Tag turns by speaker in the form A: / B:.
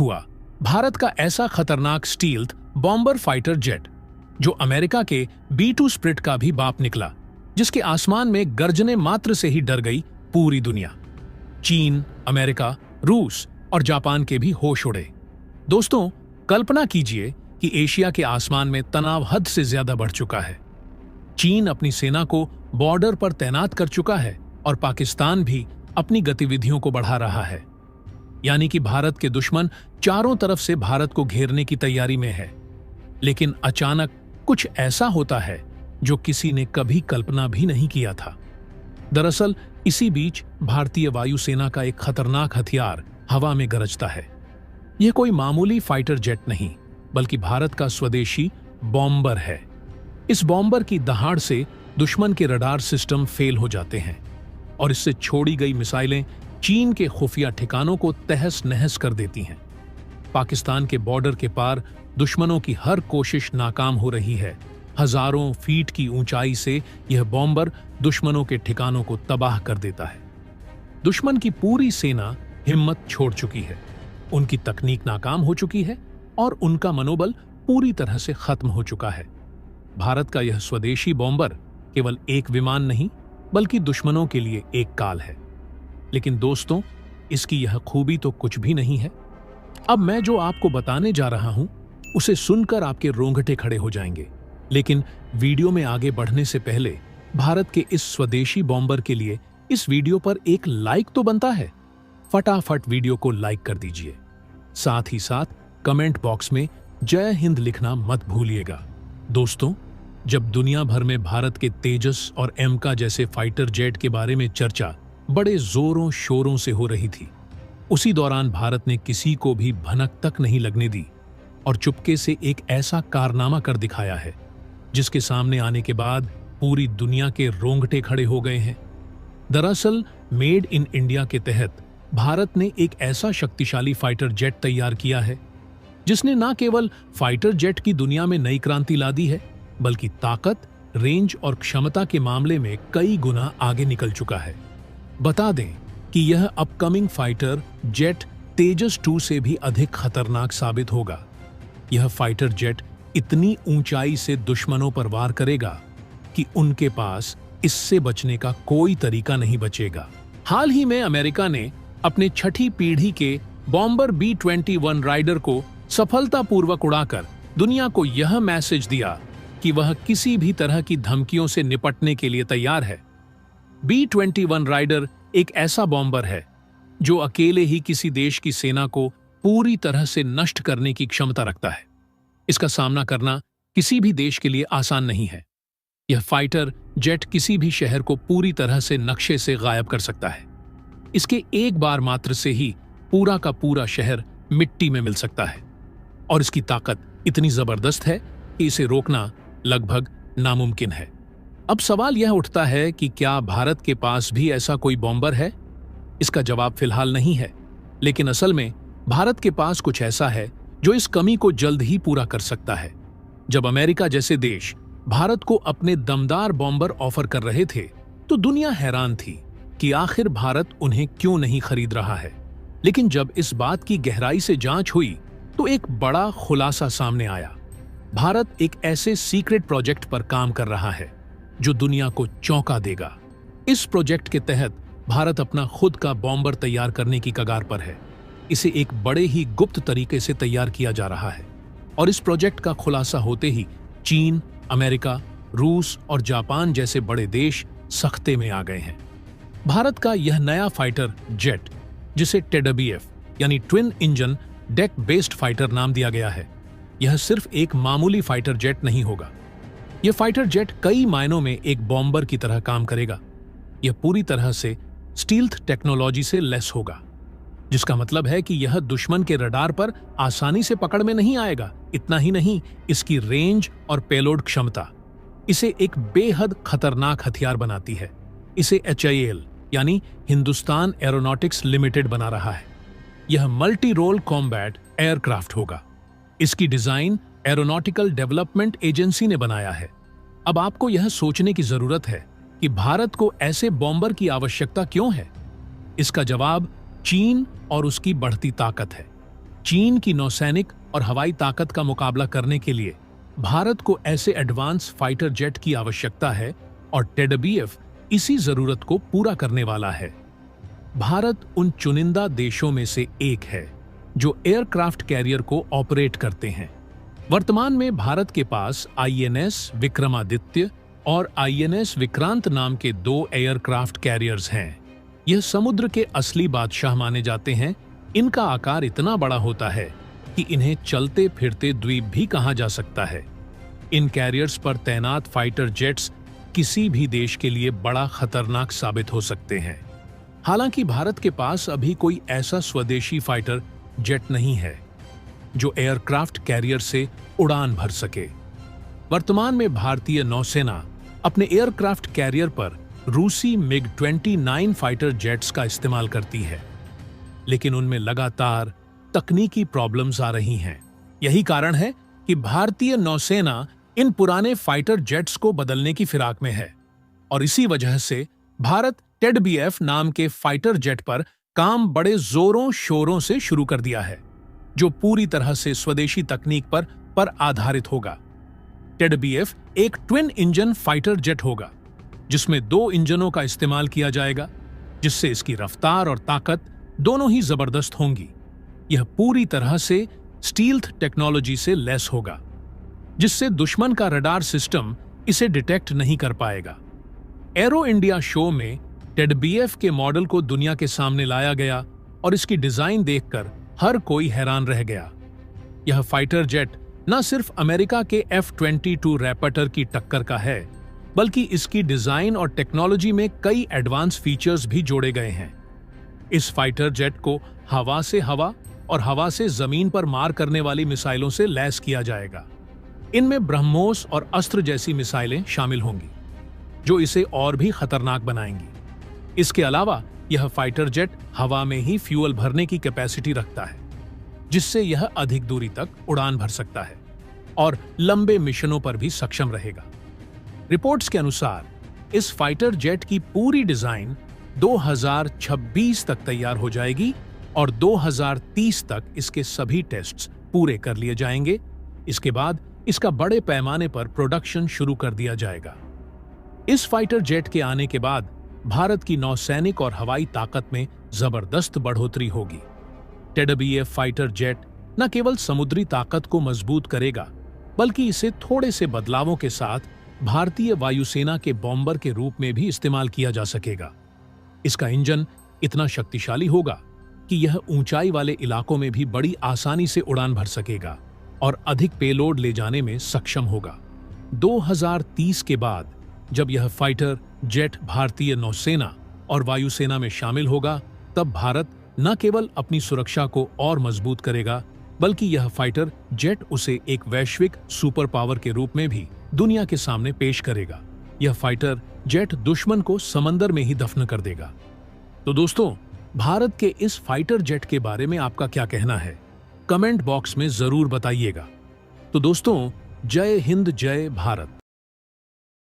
A: हुआ भारत का ऐसा खतरनाक स्टील्थ बॉम्बर फाइटर जेट जो अमेरिका के B-2 स्प्रिट का भी बाप निकला, जिसके आसमान में गरजने मात्र से ही डर गई पूरी दुनिया। चीन, अमेरिका, रूस और जापान के भी होश उड़े। दोस्तों, कल्पना कीजिए कि एशिया के आसमान में तनाव हद से ज्यादा बढ़ चुका है। चीन अपनी सेना को बॉर्डर पर तैनात कर चुका है और पाकिस्तान भी अपनी गतिविधियों को बढ़ा रहा है। यानी कि भारत के दुश्मन चारों तरफ से भारत को घेरने की तैयारी में है। लेकिन अचानक कुछ ऐसा होता है जो किसी ने कभी कल्पना भी नहीं किया था। दरअसल इसी बीच भारतीय वायुसेना का एक खतरनाक हथियार हवा में गरजता है। यह कोई मामूली फाइटर जेट नहीं, बल्कि भारत का स्वदेशी बॉम्बर है। इस बॉम्बर की दहाड़ से दुश्मन के रडार सिस्टम फेल हो जाते हैं और इससे छोड़ी गई मिसाइलें चीन के खुफिया ठिकानों को तहस नहस कर देती हैं। पाकिस्तान के बॉर्डर के पार दुश्मनों की हर कोशिश नाकाम हो रही है। हजारों फीट की ऊंचाई से यह बॉम्बर दुश्मनों के ठिकानों को तबाह कर देता है। दुश्मन की पूरी सेना हिम्मत छोड़ चुकी है, उनकी तकनीक नाकाम हो चुकी है और उनका मनोबल पूरी तरह से खत्म हो चुका है। भारत का यह स्वदेशी बॉम्बर केवल एक विमान नहीं, बल्कि दुश्मनों के लिए एक काल है। लेकिन दोस्तों, इसकी यह खूबी तो कुछ भी नहीं है। अब मैं जो आपको बताने जा रहा हूं, उसे सुनकर आपके रोंगटे खड़े हो जाएंगे। लेकिन वीडियो में आगे बढ़ने से पहले भारत के इस स्वदेशी बॉम्बर के लिए इस वीडियो पर एक लाइक तो बनता है। फटाफट वीडियो को लाइक कर दीजिए। साथ ही साथ कमेंट बॉक्स में जय हिंद लिखना मत भूलिएगा। दोस्तों, जब दुनिया भर में भारत के तेजस और एमका जैसे फाइटर जेट के बारे में चर्चा बड़े जोरों शोरों से हो रही थी, उसी दौरान भारत ने किसी को भी भनक तक नहीं लगने दी और चुपके से एक ऐसा कारनामा कर दिखाया है जिसके सामने आने के बाद पूरी दुनिया के रोंगटे खड़े हो गए हैं। दरअसल मेड इन इंडिया के तहत भारत ने एक ऐसा शक्तिशाली फाइटर जेट तैयार किया है जिसने न केवल फाइटर जेट की दुनिया में नई क्रांति ला दी है, बल्कि ताकत, रेंज और क्षमता के मामले में कई गुना आगे निकल चुका है। बता दें कि यह अपकमिंग फाइटर जेट तेजस 2 से भी अधिक खतरनाक साबित होगा। यह फाइटर जेट इतनी ऊंचाई से दुश्मनों पर वार करेगा कि उनके पास इससे बचने का कोई तरीका नहीं बचेगा। हाल ही में अमेरिका ने अपने छठी पीढ़ी के बॉम्बर B-21 राइडर को सफलतापूर्वक उड़ाकर दुनिया को यह मैसेज दिया कि वह किसी भी तरह की धमकियों से निपटने के लिए तैयार है। B-21 राइडर एक ऐसा बॉम्बर है जो अकेले ही किसी देश की सेना को पूरी तरह से नष्ट करने की क्षमता रखता है। इसका सामना करना किसी भी देश के लिए आसान नहीं है। यह फाइटर जेट किसी भी शहर को पूरी तरह से नक्शे से गायब कर सकता है। इसके एक बार मात्र से ही पूरा का पूरा शहर मिट्टी में मिल सकता है और इसकी ताकत इतनी जबरदस्त है कि इसे रोकना लगभग नामुमकिन है। अब सवाल यह उठता है कि क्या भारत के पास भी ऐसा कोई बॉम्बर है? इसका जवाब फिलहाल नहीं है, लेकिन असल में भारत के पास कुछ ऐसा है जो इस कमी को जल्द ही पूरा कर सकता है। जब अमेरिका जैसे देश भारत को अपने दमदार बॉम्बर ऑफर कर रहे थे, तो दुनिया हैरान थी कि आखिर भारत उन्हें क्यों नहीं खरीद रहा है। लेकिन जब इस बात की गहराई से जांच हुई तो एक बड़ा खुलासा सामने आया। भारत एक ऐसे सीक्रेट प्रोजेक्ट पर काम कर रहा है जो दुनिया को चौंका देगा। इस प्रोजेक्ट के तहत भारत अपना खुद का बॉम्बर तैयार करने की कगार पर है। इसे एक बड़े ही गुप्त तरीके से तैयार किया जा रहा है और इस प्रोजेक्ट का खुलासा होते ही चीन, अमेरिका, रूस और जापान जैसे बड़े देश सख्ते में आ गए हैं। भारत का यह नया फाइटर जेट, जिसे TWF यानी twin engine deck based fighter नाम दिया गया है, यह सिर्फ एक मामूली फाइटर जेट नहीं होगा। यह फाइटर जेट कई मायनों में एक बॉम्बर की तरह काम करेगा। यह पूरी तरह से स्टील्थ टेक्नोलॉजी से लैस होगा, जिसका मतलब है कि यह दुश्मन के रडार पर आसानी से पकड़ में नहीं आएगा। इतना ही नहीं, इसकी रेंज और पेलोड क्षमता इसे एक बेहद खतरनाक हथियार बनाती है। इसे HAL यानी हिंदुस्तान एरोनॉटिक्स लिमिटेड बना रहा है। यह मल्टी रोल कॉम्बैट एयरक्राफ्ट होगा। इसकी डिजाइन एरोनॉटिकल डेवलपमेंट एजेंसी ने बनाया है। अब आपको यह सोचने की जरूरत है कि भारत को ऐसे बॉम्बर की आवश्यकता क्यों है? इसका जवाब चीन और उसकी बढ़ती ताकत है। चीन की नौसैनिक और हवाई ताकत का मुकाबला करने के लिए भारत को ऐसे एडवांस फाइटर जेट की आवश्यकता है और टेडबीएफ इसी जरूरत को पूरा करने वाला है। भारत उन चुनिंदा देशों में से एक है जो एयरक्राफ्ट कैरियर को ऑपरेट करते हैं। वर्तमान में भारत के पास आईएनएस विक्रमादित्य और आईएनएस विक्रांत नाम के 2 एयरक्राफ्ट कैरियर्स हैं। यह समुद्र के असली बादशाह माने जाते हैं। इनका आकार इतना बड़ा होता है कि इन्हें चलते फिरते द्वीप भी कहा जा सकता है। इन कैरियर्स पर तैनात फाइटर जेट्स किसी भी देश के लिए बड़ा खतरनाक साबित हो सकते हैं। हालांकि भारत के पास अभी कोई ऐसा स्वदेशी फाइटर जेट नहीं है जो एयरक्राफ्ट कैरियर से उड़ान भर सके। वर्तमान में भारतीय नौसेना अपने एयरक्राफ्ट कैरियर पर रूसी MiG-29 फाइटर जेट्स का इस्तेमाल करती है, लेकिन उनमें लगातार तकनीकी प्रॉब्लम्स आ रही हैं। यही कारण है कि भारतीय नौसेना इन पुराने फाइटर जेट्स को बदलने की फिराक में है और इसी वजह से भारत टेडबीएफ नाम के फाइटर जेट पर काम बड़े जोरों शोरों से शुरू कर दिया है, जो पूरी तरह से स्वदेशी तकनीक पर आधारित होगा। टेडबीएफ एक ट्विन इंजन फाइटर जेट होगा जिसमें 2 इंजनों का इस्तेमाल किया जाएगा, जिससे इसकी रफ्तार और ताकत दोनों ही जबरदस्त होंगी। यह पूरी तरह से स्टील्थ टेक्नोलॉजी से लैस होगा, जिससे दुश्मन का रडार सिस्टम इसे डिटेक्ट नहीं कर पाएगा। एरो इंडिया शो में टेडबीएफ के मॉडल को दुनिया के सामने लाया गया और इसकी डिजाइन देखकर हर कोई हैरान रह गया। यह फाइटर जेट न सिर्फ अमेरिका के F-22 रैपटर की टक्कर का है, बल्कि इसकी डिजाइन और टेक्नोलॉजी में कई एडवांस फीचर्स भी जोड़े गए हैं। इस फाइटर जेट को हवा से हवा और हवा से जमीन पर मार करने वाली मिसाइलों से लैस किया जाएगा। इनमें ब्रह्मोस और अस्त्र जैसी मिसाइलें शामिल होंगी, जो इसे और भी खतरनाक बनाएंगी। इसके अलावा यह फाइटर जेट हवा में ही फ्यूल भरने की कैपेसिटी रखता है, जिससे यह अधिक दूरी तक उड़ान भर सकता है और लंबे मिशनों पर भी सक्षम रहेगा। रिपोर्ट्स के अनुसार इस फाइटर जेट की पूरी डिजाइन 2026 तक तैयार हो जाएगी और 2030 तक इसके सभी टेस्ट्स पूरे कर लिए जाएंगे। इसके बाद इसका बड़े पैमाने पर प्रोडक्शन शुरू कर दिया जाएगा। इस फाइटर जेट के आने के बाद भारत की नौसैनिक और हवाई ताकत में जबरदस्त बढ़ोतरी होगी। टेडबीएफ फाइटर जेट न केवल समुद्री ताकत को मजबूत करेगा, बल्कि इसे थोड़े से बदलावों के साथ भारतीय वायुसेना के बॉम्बर के रूप में भी इस्तेमाल किया जा सकेगा। इसका इंजन इतना शक्तिशाली होगा कि यह ऊंचाई वाले इलाकों में भी बड़ी आसानी से उड़ान भर सकेगा और अधिक पेलोड ले जाने में सक्षम होगा। 2030 के बाद जब यह फाइटर जेट भारतीय नौसेना और वायुसेना में शामिल होगा, तब भारत न केवल अपनी सुरक्षा को और मजबूत करेगा, बल्कि यह फाइटर जेट उसे एक वैश्विक सुपर पावर के रूप में भी दुनिया के सामने पेश करेगा। यह फाइटर जेट दुश्मन को समंदर में ही दफन कर देगा। तो दोस्तों, भारत के इस फाइटर जेट के बारे में आपका क्या कहना है? कमेंट बॉक्स में जरूर बताइएगा। तो दोस्तों, जय हिंद, जय भारत।